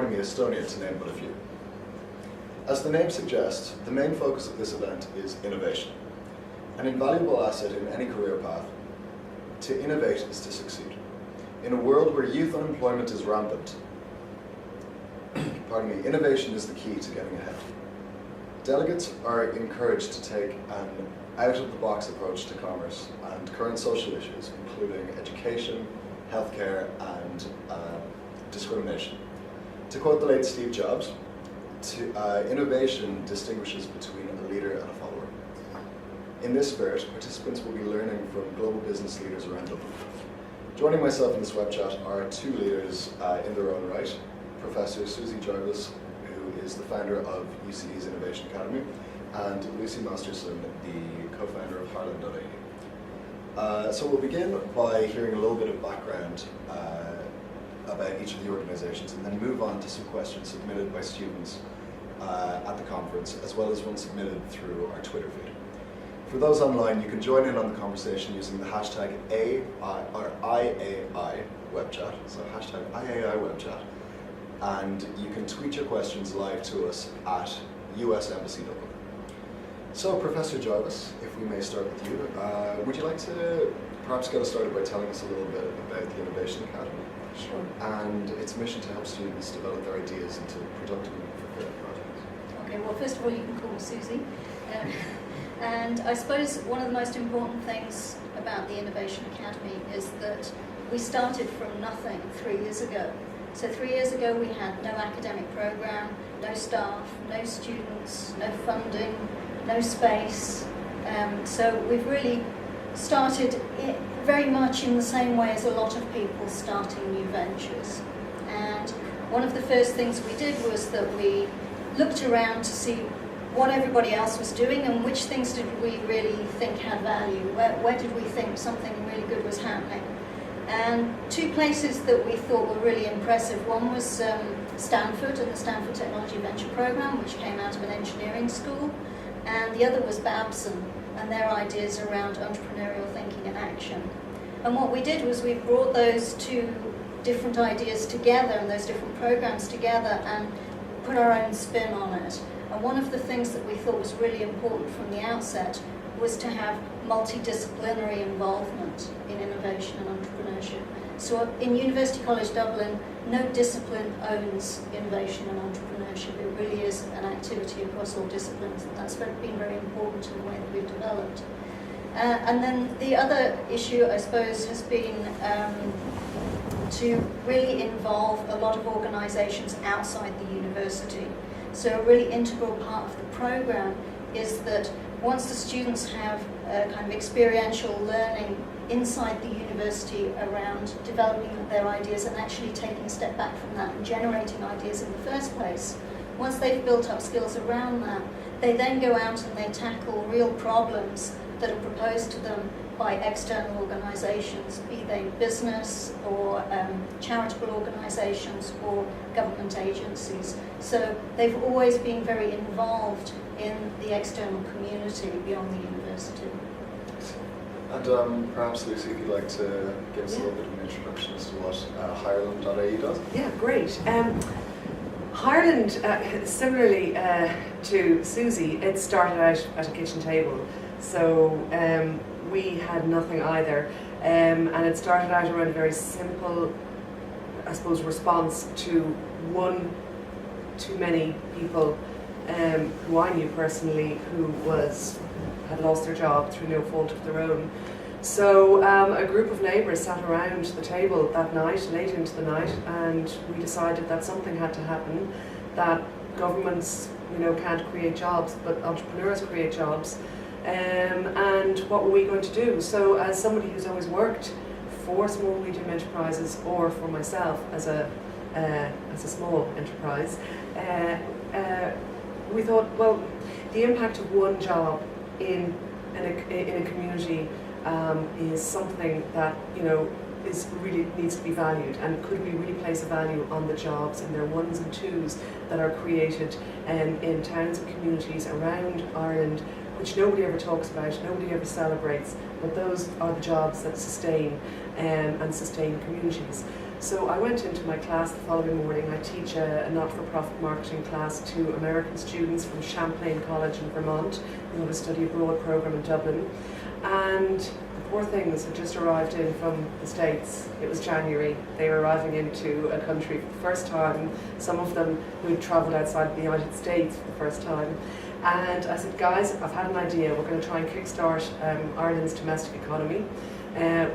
Estonia, to name but a few. As the name suggests, the main focus of this event is innovation, an invaluable asset in any career path. To innovate is to succeed. In a world where youth unemployment is rampant, innovation is the key to getting ahead. Delegates are encouraged to take an out-of-the-box approach to commerce and current social issues, including education, healthcare, and discrimination. To quote the late Steve Jobs, innovation distinguishes between a leader and a follower. In this spirit, participants will be learning from global business leaders around Dublin. Joining myself in this web chat are two leaders in their own right, Professor Suzy Jarvis, who is the founder of UCD's Innovation Academy, and Lucy Masterson, the co-founder of Harlan.ie. So we'll begin by hearing a little bit of background about each of the organisations, and then move on to some questions submitted by students at the conference, as well as one submitted through our Twitter feed. For those online, you can join in on the conversation using the hashtag IAI Webchat, so hashtag IAI Webchat, and you can tweet your questions live to us at US Embassy Dublin. So, Professor Jarvis, if we may start with you, would you like to perhaps get us started by telling us a little bit about the Innovation Academy? Sure. And its mission to help students develop their ideas into productive and fulfilling projects. Okay, well, first of all, you can call me Suzy. And I suppose one of the most important things about the Innovation Academy is that we started from nothing 3 years ago. So 3 years ago we had no academic program, no staff, no students, no funding, no space. So we've really started very much in the same way as a lot of people starting new ventures. And one of the first things we did was that we looked around to see what everybody else was doing and which things did we really think had value, where did we think something really good was happening. And two places that we thought were really impressive, one was Stanford and the Stanford Technology Venture Program, which came out of an engineering school, and the other was Babson and their ideas around entrepreneurial thinking and action. And what we did was we brought those two different ideas together and those different programs together and put our own spin on it. And one of the things that we thought was really important from the outset was to have multidisciplinary involvement in innovation and entrepreneurship. So in University College Dublin, no discipline owns innovation and entrepreneurship. It really is an activity across all disciplines, and that's been very important in the way that we've developed. And then the other issue, I suppose, has been to really involve a lot of organisations outside the university. So a really integral part of the program is that once the students have a kind of experiential learning inside the university around developing their ideas and actually taking a step back from that and generating ideas in the first place, once they've built up skills around that, they then go out and they tackle real problems that are proposed to them by external organisations, be they business or charitable organisations or government agencies. So they've always been very involved in the external community beyond the university. And perhaps, Lucy, if you'd like to give us a little bit of an introduction as to what Harlan.ie does. Yeah, great. Ireland, similarly to Suzy, it started out at a kitchen table. So we had nothing either. And it started out around a very simple, I suppose, response to one too many people who I knew personally who had lost their job through no fault of their own. So a group of neighbours sat around the table that night, late into the night, and we decided that something had to happen, that governments, can't create jobs, but entrepreneurs create jobs. And what were we going to do? So as somebody who's always worked for small medium enterprises, or for myself as a small enterprise, we thought, well, the impact of one job in a community is something that is really needs to be valued. And could we really place a value on the jobs and their ones and twos that are created in towns and communities around Ireland, which nobody ever talks about, nobody ever celebrates, but those are the jobs that sustain and sustain communities. So I went into my class the following morning. I teach a not-for-profit marketing class to American students from Champlain College in Vermont, who have a study abroad program in Dublin. And the poor things had just arrived in from the States. It was January. They were arriving into a country for the first time, some of them who had travelled outside the United States for the first time. And I said, guys, I've had an idea. We're going to try and kickstart Ireland's domestic economy,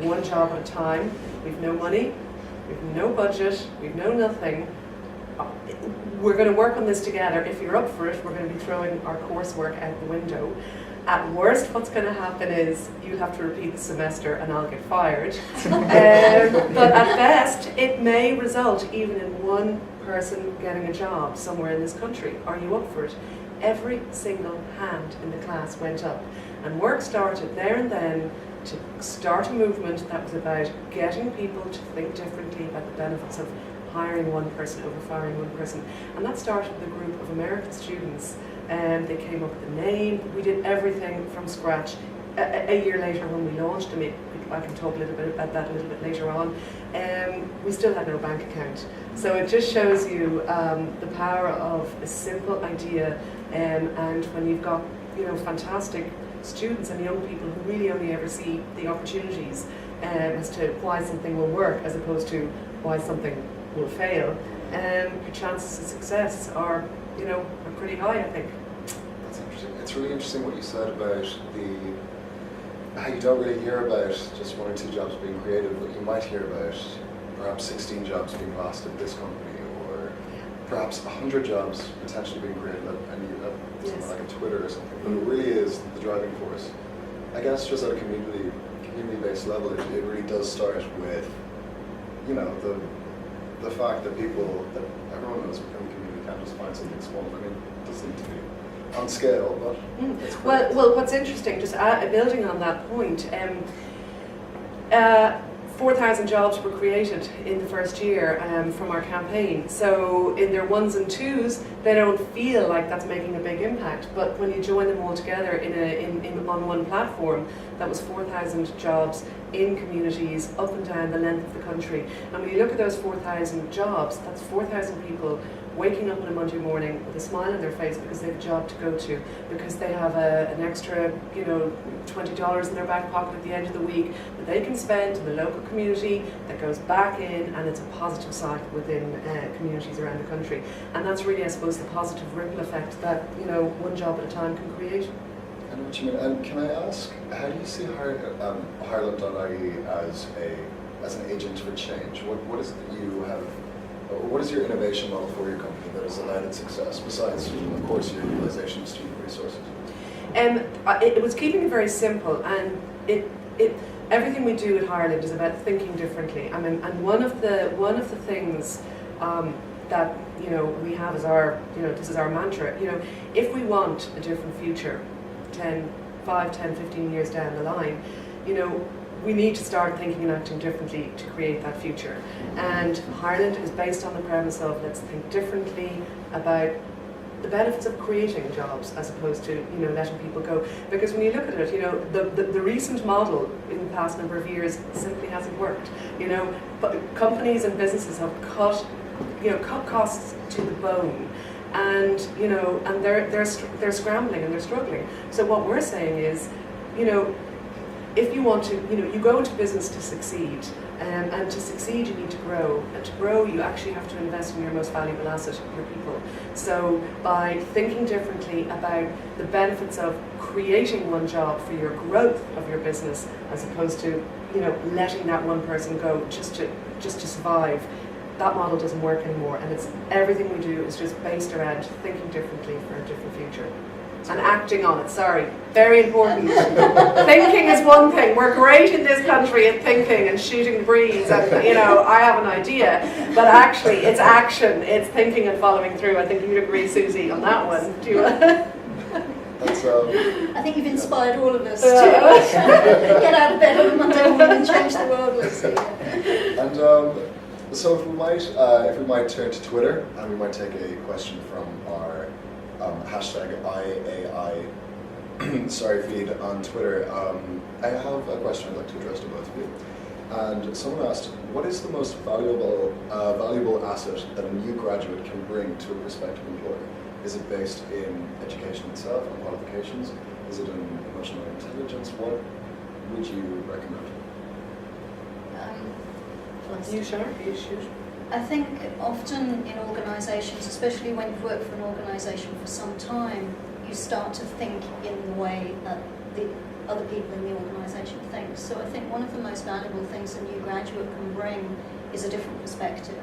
one job at a time. We've no money, we've no budget, we've no nothing. We're going to work on this together. If you're up for it, we're going to be throwing our coursework out the window. At worst, what's going to happen is you'll have to repeat the semester and I'll get fired. But at best, it may result even in one person getting a job somewhere in this country. Are you up for it? Every single hand in the class went up. And work started there and then to start a movement that was about getting people to think differently about the benefits of hiring one person over firing one person. And that started with a group of American students. And they came up with a name. We did everything from scratch. A year later when we launched them, I can talk a little bit about that a little bit later on, we still had no bank account. So it just shows you the power of a simple idea, and when you've got fantastic students and young people who really only ever see the opportunities as to why something will work as opposed to why something will fail, your chances of success are pretty high, I think. That's interesting. It's really interesting what you said about how you don't really hear about just 1 or 2 jobs being created, but you might hear about perhaps 16 jobs being lost at this company, or perhaps 100 jobs potentially being created at something like a Twitter or something. But it really is the driving force. I guess just at a community-based level, it really does start with the fact that everyone knows within the community can't just find something small. I mean, it doesn't need to be on scale, but it's well, what's interesting, just building on that point, 4,000 jobs were created in the first year from our campaign. So in their ones and twos, they don't feel like that's making a big impact. But when you join them all together on one platform, that was 4,000 jobs in communities up and down the length of the country. And when you look at those 4,000 jobs, that's 4,000 people waking up on a Monday morning with a smile on their face because they have a job to go to, because they have an extra, $20 in their back pocket at the end of the week that they can spend in the local community that goes back in, and it's a positive cycle within communities around the country. And that's really, I suppose, the positive ripple effect that, one job at a time can create. I know what you mean. And can I ask, how do you see Ireland.ie as an agent for change? What is it that you have? What is your innovation model for your company that has allowed its success, besides, of course, your utilization of student resources? It was keeping it very simple, and everything we do at Ireland is about thinking differently. I mean, and one of the things that we have as this is our mantra. If we want a different future, 5, 10, 15 years down the line, we need to start thinking and acting differently to create that future. And Ireland is based on the premise of let's think differently about the benefits of creating jobs as opposed to letting people go. Because when you look at it, the recent model in the past number of years simply hasn't worked. But companies and businesses have cut costs to the bone. And and they're scrambling and they're struggling. So what we're saying is, if you want to, you go into business to succeed, and to succeed you need to grow. And to grow, you actually have to invest in your most valuable asset, your people. So by thinking differently about the benefits of creating one job for your growth of your business, as opposed to letting that one person go just to survive, that model doesn't work anymore. And everything we do is just based around thinking differently for a different future. And acting on it, sorry. Very important. Thinking is one thing. We're great in this country at thinking and shooting the breeze and, I have an idea. But actually, it's action. It's thinking and following through. I think you'd agree, Suzy, on that one. Do you? That's, I think you've inspired all of us to get out of bed on a Monday morning and change the world, Lucy. And so if we might turn to Twitter, and we might take a question from our hashtag IAI feed on Twitter. I have a question I'd like to address to both of you. And someone asked, what is the most valuable asset that a new graduate can bring to a prospective employer? Is it based in education itself, on qualifications? Is it in emotional intelligence? What would you recommend? You should. I think often in organisations, especially when you've worked for an organisation for some time, you start to think in the way that the other people in the organisation think. So I think one of the most valuable things a new graduate can bring is a different perspective.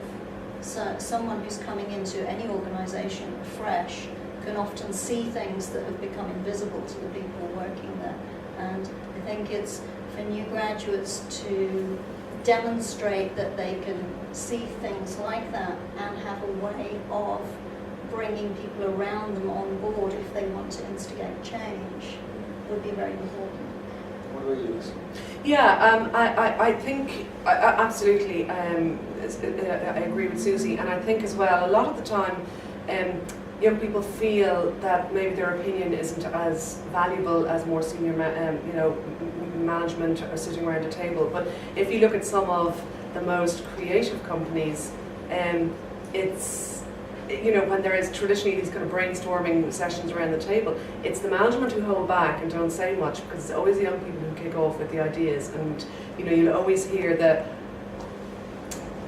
So someone who's coming into any organisation fresh can often see things that have become invisible to the people working there. And I think it's for new graduates to demonstrate that they can see things like that and have a way of bringing people around them on board if they want to instigate change would be very important. What about you, Lisa? Yeah, I think absolutely. I agree with Suzy, and I think as well a lot of the time, young people feel that maybe their opinion isn't as valuable as more senior, management are sitting around a table. But if you look at some of the most creative companies, it's when there is traditionally these kind of brainstorming sessions around the table, it's the management who hold back and don't say much because it's always the young people who kick off with the ideas, and you'll always hear the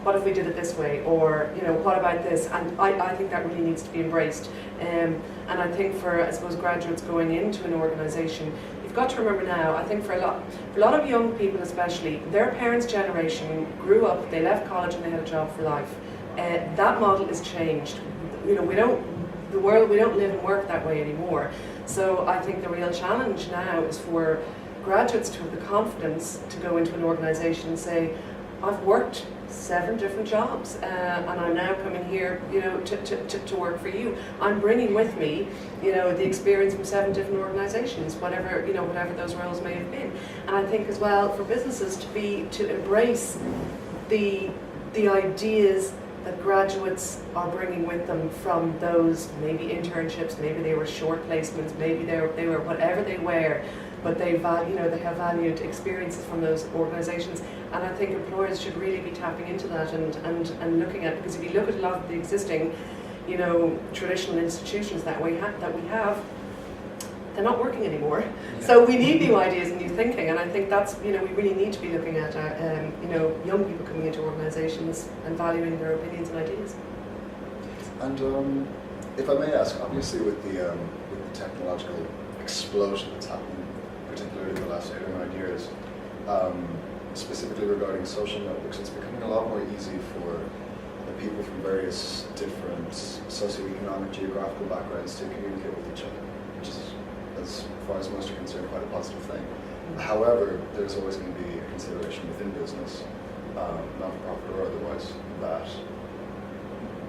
what if we did it this way, or what about this, and I think that really needs to be embraced, and I think for I suppose graduates going into an organisation, you've got to remember now, I think for a lot of young people especially, their parents' generation grew up, they left college and they had a job for life. That model is changed. We don't live and work that way anymore. So I think the real challenge now is for graduates to have the confidence to go into an organisation and say, I've worked 7 different jobs and I'm now coming here, to work for you. I'm bringing with me, the experience from 7 different organisations, whatever those roles may have been. And I think as well for businesses to embrace the ideas that graduates are bringing with them from those maybe internships, maybe they were short placements, maybe they were whatever they were, but they have valued experiences from those organisations. And I think employers should really be tapping into that and looking at, because if you look at a lot of the existing, traditional institutions that we have, they're not working anymore. So we need new ideas and new thinking, and I think that's, we really need to be looking at, young people coming into organisations and valuing their opinions and ideas. And if I may ask, obviously with the technological explosion that's happened, particularly in the last 8 or 9 years, specifically regarding social networks, it's becoming a lot more easy for the people from various different socioeconomic, geographical backgrounds to communicate with each other, which is, as far as most are concerned, quite a positive thing. However, there's always going to be a consideration within business, not-for-profit or otherwise, that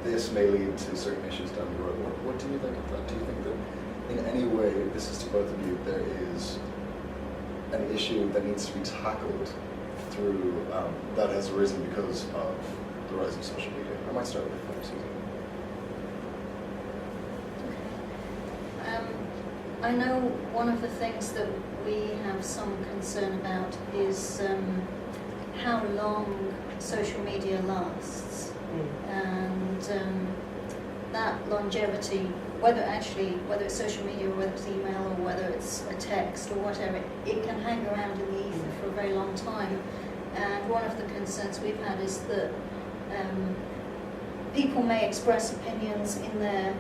this may lead to certain issues down the road. What do you think of that? Do you think that in any way, this is to both of you, there is an issue that needs to be tackled through, that has arisen because of the rise of social media? I might start with Suzy. I know one of the things that we have some concern about is how long social media lasts, and that longevity, whether it's social media or whether it's email or whether it's a text or whatever, it can hang around in the ether for a very long time. And one of the concerns we've had is that people may express opinions in their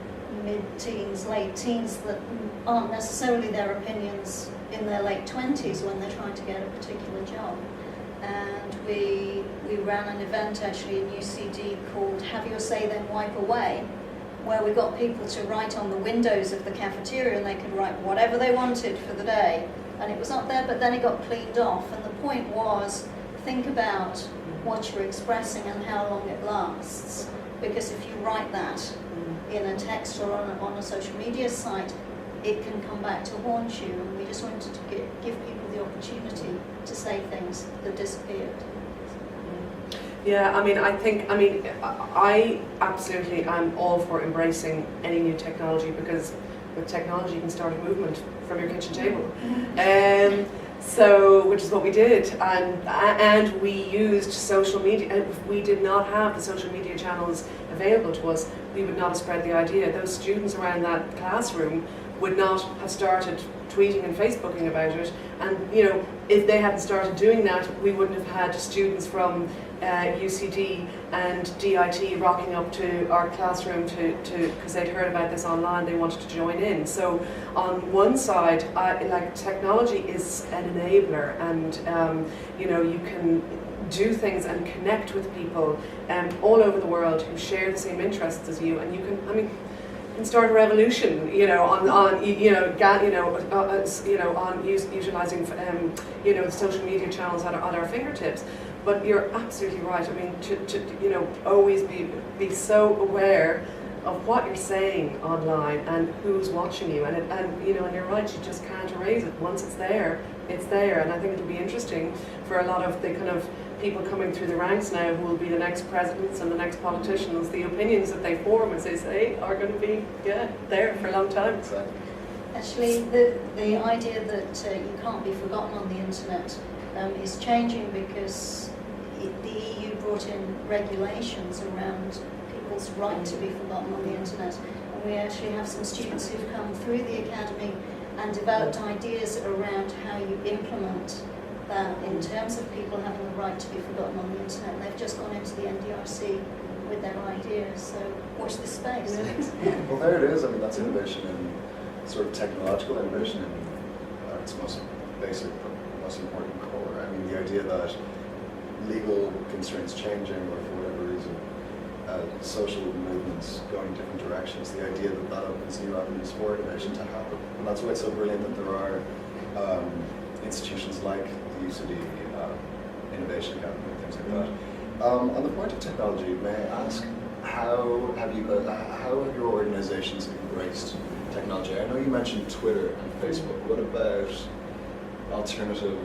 mid-teens, late teens that aren't necessarily their opinions in their late 20s when they're trying to get a particular job. And we ran an event actually in UCD called Have Your Say Then Wipe Away, where we got people to write on the windows of the cafeteria, and they could write whatever they wanted for the day. And it was up there, but then it got cleaned off. And the point was, think about what you're expressing and how long it lasts. Because if you write that in a text or on a social media site, it can come back to haunt you. And we just wanted to give people the opportunity to say things that disappeared. Yeah, I absolutely am all for embracing any new technology, because with technology you can start a movement from your kitchen table. So, which is what we did, and we used social media. If we did not have the social media channels available to us, we would not have spread the idea. Those students around that classroom would not have started tweeting and Facebooking about it. And if they hadn't started doing that, we wouldn't have had students from UCD and DIT rocking up to our classroom because they'd heard about this online, they wanted to join in. So on one side, technology is an enabler, and you can do things and connect with people all over the world who share the same interests as you, and you can start a revolution, on utilizing social media channels at our fingertips. But you're absolutely right. I mean, to always be so aware of what you're saying online and who's watching you, and you're right. You just can't erase it. Once it's there, it's there. And I think it'll be interesting for a lot of the kind of people coming through the ranks now who will be the next presidents and the next politicians. The opinions that they form, as they say, are going to be there for a long time. Exactly. Actually, the idea that you can't be forgotten on the internet is changing because the EU brought in regulations around people's right to be forgotten on the internet. And we actually have some students who've come through the academy and developed ideas around how you implement that in terms of people having the right to be forgotten on the internet. And they've just gone into the NDRC with their ideas, so watch this space. Well, there it is. I mean, that's innovation in sort of technological innovation in its most basic, most important core. I mean, the idea that legal constraints changing, or for whatever reason, social movements going different directions, the idea that opens new avenues for innovation to happen. And that's why it's so brilliant that there are institutions like the UCD Innovation Academy and things like that. On the point of technology, may I ask, how have your organizations embraced technology? I know you mentioned Twitter and Facebook. What about alternative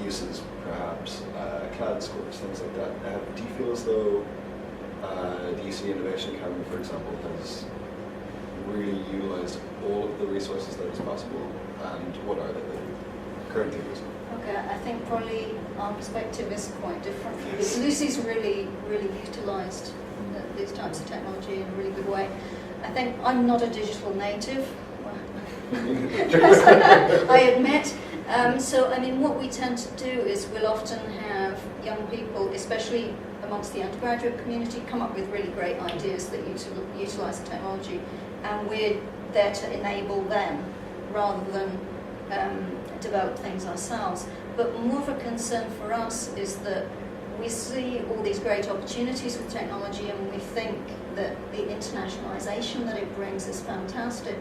uses, perhaps cloud scores, things like that? Do you feel as though the UCD Innovation Academy, for example, has really utilized all of the resources that is possible, and what are they that you're currently using? Okay, I think probably our perspective is quite different. Because Lucy's really utilised these types of technology in a really good way. I think I'm not a digital native, I admit. So, I mean, what we tend to do is we'll often have young people, especially amongst the undergraduate community, come up with really great ideas that utilise the technology, and we're there to enable them rather than develop things ourselves. But more of a concern for us is that we see all these great opportunities with technology, and we think that the internationalisation that it brings is fantastic.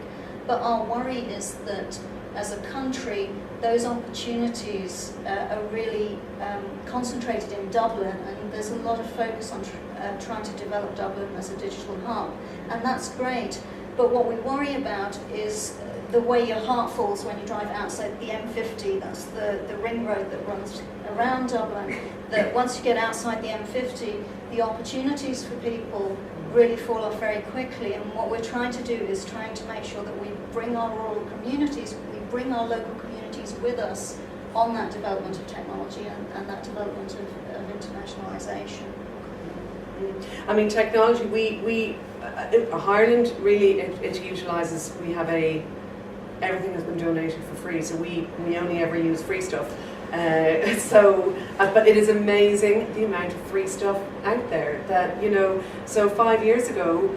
But our worry is that as a country, those opportunities are really concentrated in Dublin, and there's a lot of focus on trying to develop Dublin as a digital hub, and that's great. But what we worry about is the way your heart falls when you drive outside the M50. That's the ring road that runs around Dublin. That once you get outside the M50, the opportunities for people really fall off very quickly. And what we're trying to do is trying to make sure that we bring our rural communities, we bring our local communities with us on that development of technology and that development of internationalisation. I mean, technology, Ireland really, it utilises, we have everything has been donated for free, so we only ever use free stuff. But it is amazing the amount of free stuff out there that, so 5 years ago,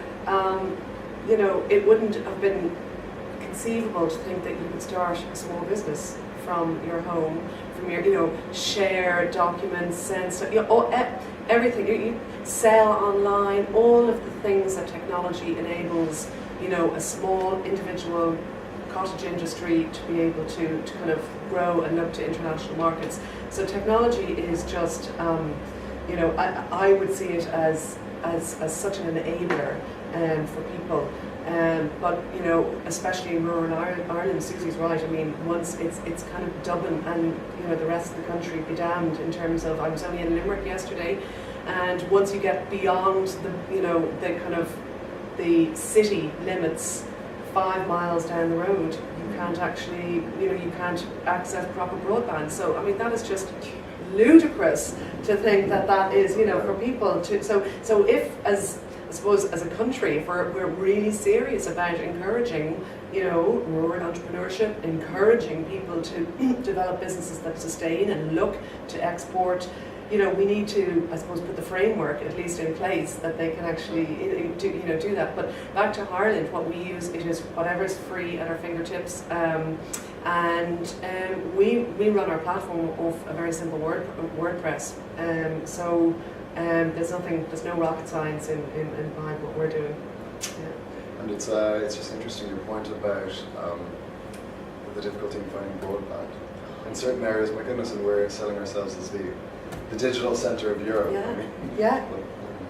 it wouldn't have been conceivable to think that you could start a small business from your home, from your, share documents, send stuff, everything. You sell online, all of the things that technology enables, a small individual cottage industry to be able to kind of grow and look to international markets. So technology is just, I would see it as such an enabler for people. But especially in rural Ireland, Suzy's right. I mean, once it's kind of Dublin and the rest of the country be damned in terms of. I was only in Limerick yesterday, and once you get beyond the kind of the city limits 5 miles down the road, you can't actually, you can't access proper broadband. So, I mean, that is just ludicrous to think that that is, for people to, so if, as I suppose, as a country, if we're really serious about encouraging, rural entrepreneurship, encouraging people to develop businesses that sustain and look to export, we need to, I suppose, put the framework at least in place that they can actually do that. But back to Ireland, what we use, it is whatever's free at our fingertips, and we run our platform off a very simple WordPress. So there's no rocket science in behind what we're doing. Yeah. And it's just interesting your point about the difficulty in finding broadband. In certain areas, my goodness, and we're selling ourselves as the digital centre of Europe. Yeah. I mean, Yeah.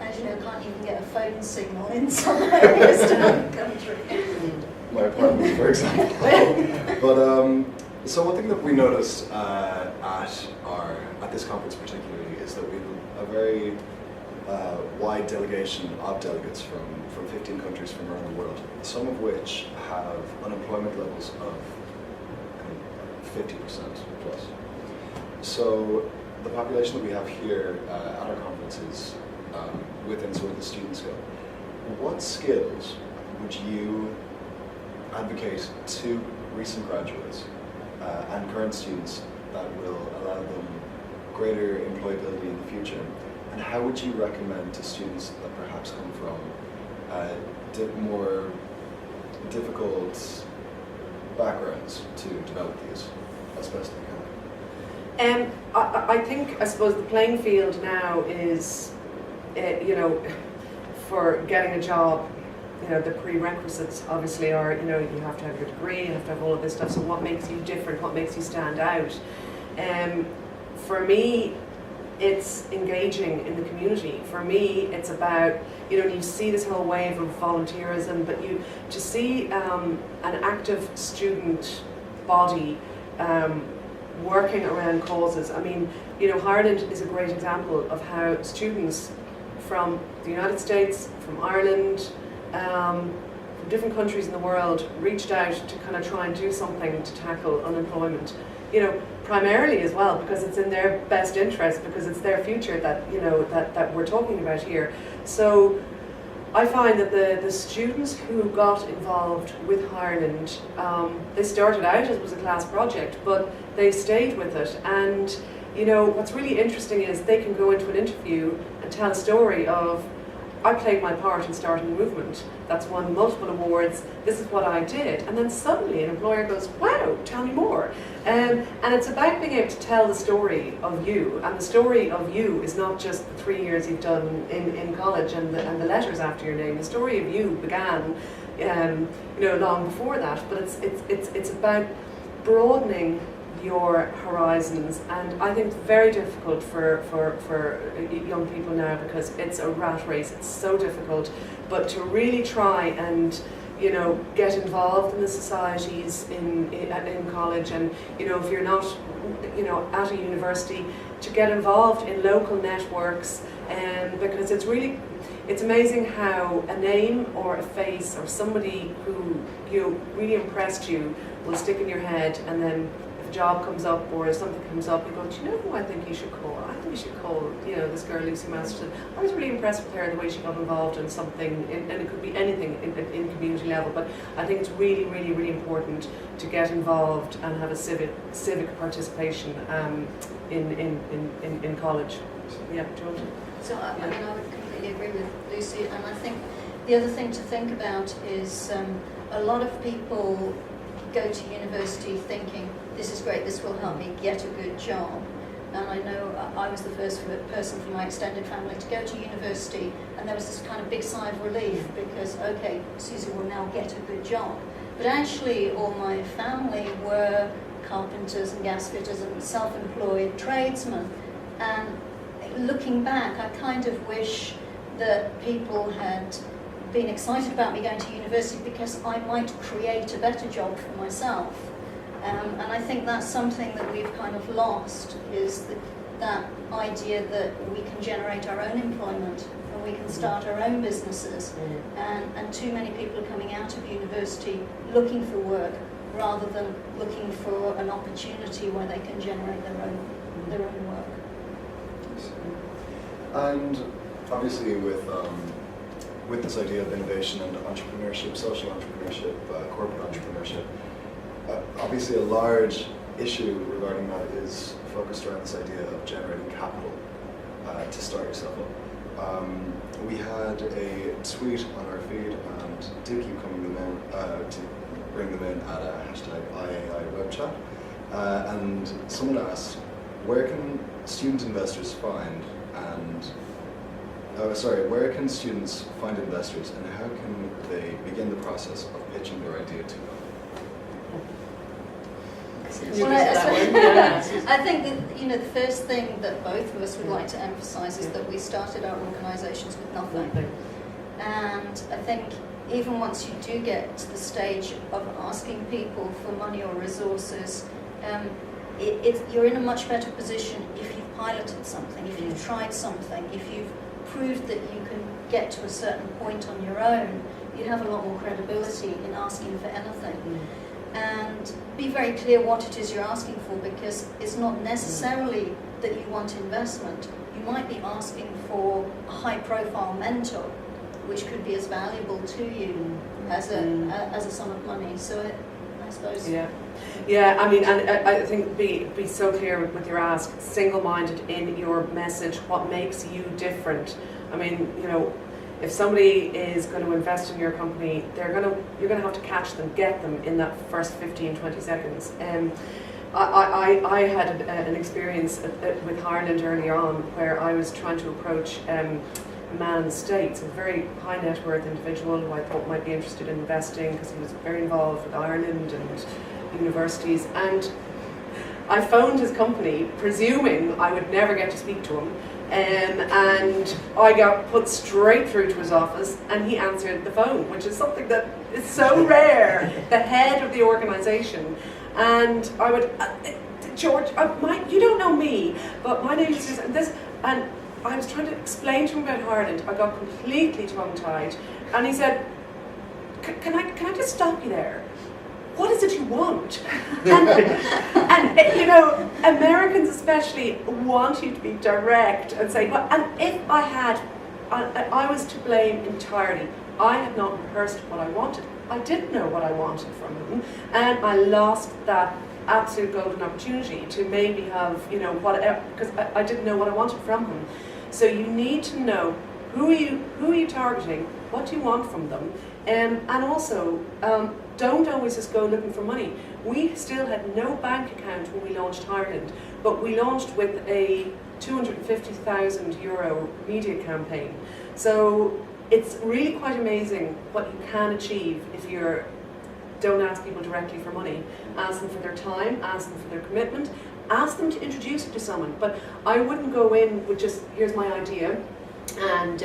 As you know, can't even get a phone signal in some areas down the country. my apartment, for example. But so one thing that we noticed at this conference particularly is that we have a very wide delegation of delegates from 15 countries from around the world, some of which have unemployment levels of 50% plus. So the population that we have here at our conference is within sort of the student scope. What skills would you advocate to recent graduates and current students that will allow them greater employability in the future? And how would you recommend to students that perhaps come from more difficult backgrounds to develop these as best they can? I suppose the playing field now is, for getting a job, the prerequisites obviously are, you have to have your degree, you have to have all of this stuff. So what makes you different? What makes you stand out? For me, it's engaging in the community. For me, it's about, you see this whole wave of volunteerism, but to see an active student body working around causes. I mean, Ireland is a great example of how students from the United States, from Ireland, from different countries in the world reached out to kind of try and do something to tackle unemployment. Primarily as well because it's in their best interest, because it's their future that that we're talking about here. So I find that the students who got involved with Ireland, they started out as it was a class project, but they stayed with it. And what's really interesting is they can go into an interview and tell a story of, I played my part in starting the movement. That's won multiple awards. This is what I did. And then suddenly an employer goes, wow, tell me more. And it's about being able to tell the story of you. And the story of you is not just the 3 years you've done in college and the letters after your name. The story of you began, long before that. But it's about broadening your horizons, and I think it's very difficult for young people now because it's a rat race. It's so difficult, but to really try and get involved in the societies in college, and if you're not at a university, to get involved in local networks, because it's amazing how a name or a face or somebody who really impressed you will stick in your head, and then a job comes up or if something comes up, you go, do you know who I think you should call? I think you should call, this girl Lucy Masterson. I was really impressed with her, the way she got involved in something, and it could be anything in community level, but I think it's really, really, really important to get involved and have a civic participation in college. Yeah, do you want to? So I mean, I would completely agree with Lucy, and I think the other thing to think about is a lot of people go to university thinking, this is great, this will help me get a good job. And I know I was the first person from my extended family to go to university, and there was this kind of big sigh of relief because, okay, Suzy will now get a good job. But actually all my family were carpenters and gas fitters and self-employed tradesmen. And looking back, I kind of wish that people had been excited about me going to university because I might create a better job for myself. And I think that's something that we've kind of lost, is that idea that we can generate our own employment and we can start our own businesses, and too many people are coming out of university looking for work rather than looking for an opportunity where they can generate their own work. And obviously with this idea of innovation and entrepreneurship, social entrepreneurship, corporate entrepreneurship, obviously a large issue regarding that is focused around this idea of generating capital to start yourself up. We had a tweet on our feed, and do keep coming them in, to bring them in at hashtag IAI Webchat. And someone asked, where can student investors find where can students find investors, and how can they begin the process of pitching their idea to them? I think that, the first thing that both of us would like to emphasise is that we started our organisations with nothing. And I think even once you do get to the stage of asking people for money or resources, you're in a much better position if you've piloted something, if you've tried something, if you've proved that you can get to a certain point on your own. You have a lot more credibility in asking for anything. And be very clear what it is you're asking for, because it's not necessarily that you want investment. You might be asking for a high-profile mentor, which could be as valuable to you as a sum of money. So I suppose. Yeah. I mean, and I think be so clear with your ask, single-minded in your message. What makes you different? I mean, if somebody is going to invest in your company, you're going to have to catch them, get them in that first 15-20 seconds. I had an experience with Ireland earlier on where I was trying to approach a man in the States, a very high net worth individual who I thought might be interested in investing because he was very involved with Ireland and universities. And I phoned his company, presuming I would never get to speak to him. And I got put straight through to his office, and he answered the phone, which is something that is so rare. The head of the organisation, and I would, George, you don't know me, but my name is Suzy, and I was trying to explain to him about Ireland. I got completely tongue-tied, and he said, "Can I just stop you there? What is it you want?" And Americans especially want you to be direct and say, well, and if I was to blame entirely. I had not rehearsed what I wanted. I didn't know what I wanted from him, and I lost that absolute golden opportunity to maybe have, whatever, because I didn't know what I wanted from him. So you need to know who are you targeting, what do you want from them, and also don't always just go looking for money. We still had no bank account when we launched Ireland, but we launched with a €250,000 media campaign. So it's really quite amazing what you can achieve if you don't ask people directly for money. Ask them for their time, ask them for their commitment, ask them to introduce you to someone. But I wouldn't go in with just, here's my idea, and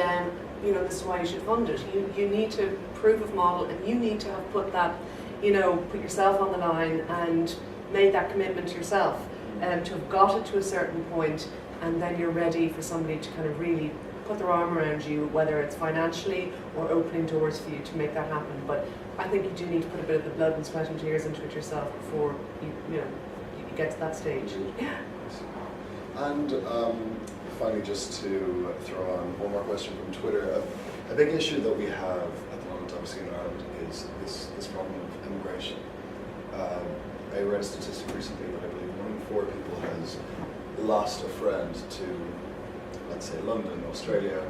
this is why you should fund it. You need to prove a model, and you need to have put that, put yourself on the line and made that commitment to yourself, to have got it to a certain point, and then you're ready for somebody to kind of really put their arm around you, whether it's financially or opening doors for you to make that happen. But I think you do need to put a bit of the blood and sweat and tears into it yourself before you get to that stage. Yeah. And finally, just to throw on one more question from Twitter, a big issue that we have at the moment, obviously in Ireland, is this problem of immigration. I read a statistic recently that I believe 1 in 4 people has lost a friend to, let's say, London, Australia,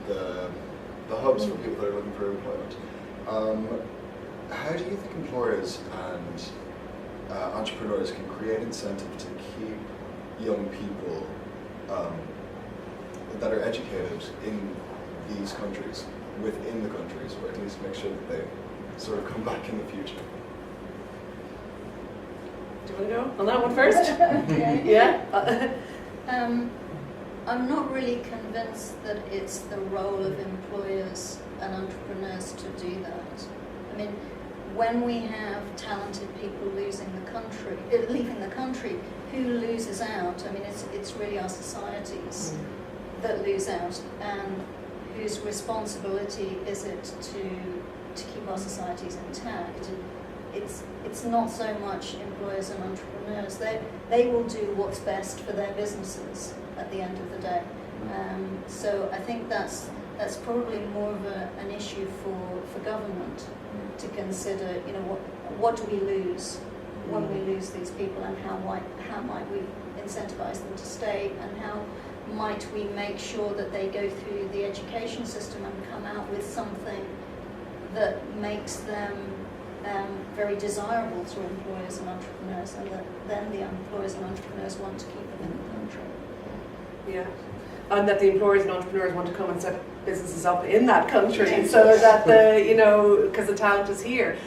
the hubs for people that are looking for employment. How do you think employers and entrepreneurs can create incentive to keep young people that are educated in these countries, within the countries, or at least make sure that they sort of come back in the future? Do you want to go on that one first? Yeah. I'm not really convinced that it's the role of employers and entrepreneurs to do that. I mean, when we have talented people leaving the country, who loses out? I mean, it's really our societies that lose out, and whose responsibility is it to keep our societies intact? It's not so much employers and entrepreneurs. They will do what's best for their businesses at the end of the day. So I think that's probably more of an issue for government to consider. You know, what do we lose when we lose these people, and how might we incentivize them to stay, and how might we make sure that they go through the education system and come out with something that makes them very desirable to employers and entrepreneurs, and that then the employers and entrepreneurs want to keep them in the country. Yeah, and that the employers and entrepreneurs want to come and set businesses up in that country, so that because the talent is here.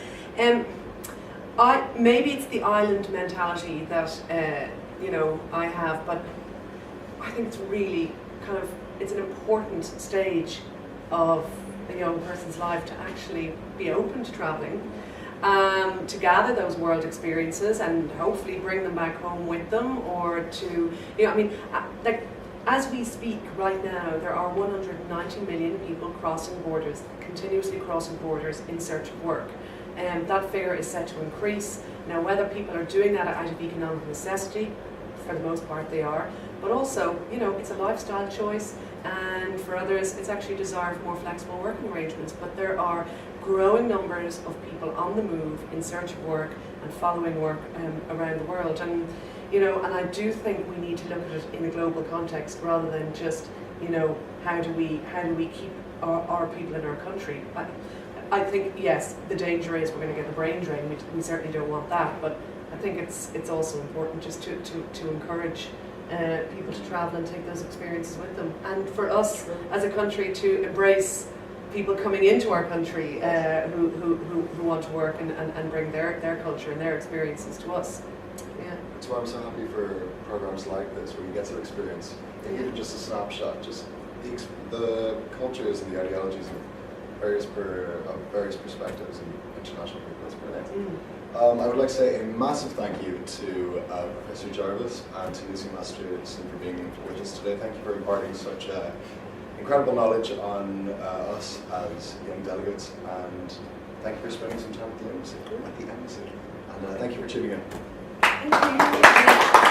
Maybe it's the island mentality that I have, but I think it's really it's an important stage of a young person's life to actually be open to travelling, to gather those world experiences and hopefully bring them back home with them, or to, as we speak right now, there are 190 million people crossing borders, continuously crossing borders in search of work. That figure is set to increase. Now, whether people are doing that out of economic necessity, for the most part they are, but also, it's a lifestyle choice, and for others it's actually a desire for more flexible working arrangements. But there are growing numbers of people on the move in search of work and following work around the world. And and I do think we need to look at it in a global context rather than just, how do we keep our people in our country. I think, yes, the danger is we're going to get the brain drain. We certainly don't want that, but I think it's also important just to encourage people to travel and take those experiences with them, and for us as a country to embrace people coming into our country who want to work and bring their culture and their experiences to us. Yeah. That's why I'm so happy for programs like this, where you get to experience, even just a snapshot, just the cultures and the ideologies of various perspectives and international people. That's brilliant. I would like to say a massive thank you to Professor Jarvis and to Lucy Masterson for being with us today. Thank you for imparting such incredible knowledge on us as young delegates, and thank you for spending some time at the embassy. And thank you for tuning in. Thank you.